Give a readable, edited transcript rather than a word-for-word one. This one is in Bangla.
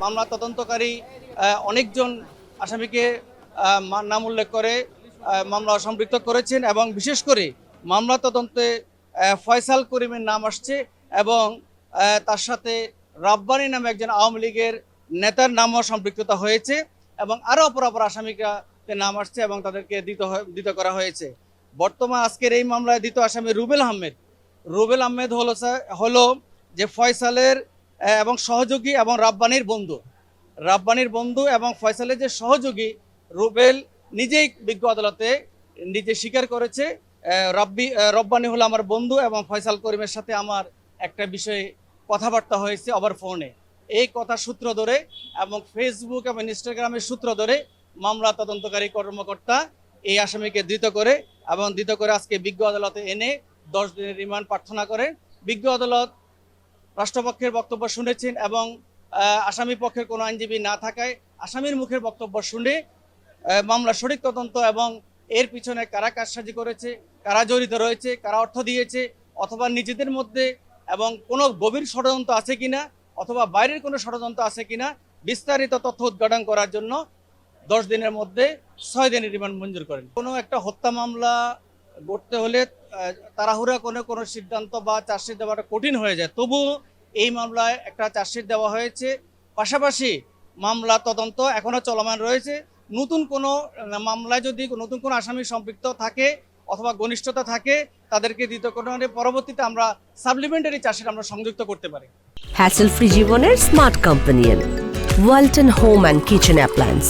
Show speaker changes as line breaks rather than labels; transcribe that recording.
মামলা তদন্তকারী অনেকজন আসামিকে নাম উল্লেখ করে মামলা সম্পৃক্ত করেছেন এবং বিশেষ করে মামলা তদন্তে ফয়সাল করিমের নাম আসছে এবং তার সাথে রাব্বানী নামে একজন আওয়ামী লীগের নেতার নামও সম্পৃক্ততা হয়েছে এবং আরও অপর আসামিকে নাম আসছে এবং তাদেরকে দিত করা হয়েছে। বর্তমান আজকের এই মামলায় দ্বিতীয় আসামি রুবেল আহমেদ হলো যে ফয়সালের এবং সহযোগী এবং রাব্বানির বন্ধু এবং ফয়সালের যে সহযোগী রুবেল নিজেই বিজ্ঞ আদালতে নিজে স্বীকার করেছে রব্বানি হলো আমার বন্ধু এবং ফয়সাল করিমের সাথে আমার একটা বিষয়ে কথাবার্তা হয়েছে ওভার ফোনে। এই কথা সূত্র ধরে এবং ফেসবুক এবং ইনস্টাগ্রামের সূত্র ধরে মামলা তদন্তকারী কর্মকর্তা এই আসামিকে ধৃত করে আজকে বিজ্ঞ আদালতে এনে 10 দিনের রিমান্ড প্রার্থনা করে। বিজ্ঞ আদালত রাষ্ট্রপক্ষের বক্তব্য শুনেছেন এবং আসামি পক্ষের কোনো আইনজীবী না থাকায় আসামির মুখের বক্তব্য শুনে মামলা সঠিক তদন্ত এবং এর পিছনে কারা কারসাজি করেছে, কারা জড়িত রয়েছে, কারা অর্থ দিয়েছে অথবা নিজেদের মধ্যে এবং কোনো গভীর ষড়যন্ত্র আছে কিনা অথবা বাইরের কোনো ষড়যন্ত্র আছে কিনা বিস্তারিত তথ্য উদ্ঘাটন করার জন্য 10 দিনের মধ্যে 6 দিনের রিমান্ড মঞ্জুর করেন। কোনো একটা হত্যা মামলা গড়তে হলে তাড়াহুড়া কোনো সিদ্ধান্ত বা চার্জশিট দেওয়াটা কঠিন হয়ে যায়, তবুও এই মামলায় একটা চার্জশিট দেওয়া হয়েছে। পাশাপাশি মামলা তদন্ত এখনও চলমান রয়েছে। নতুন কোনো মামলায় যদি নতুন কোনো আসামি সম্পৃক্ত থাকে অথবা ঘনিষ্ঠতা থাকে তাদেরকে পরবর্তীতে আমরা সাপ্লিমেন্টারি চার্জশিট আমরা সংযুক্ত করতে পারি।
হ্যাসেল ফ্রি জীবনের smart companion Walton home and kitchen appliance.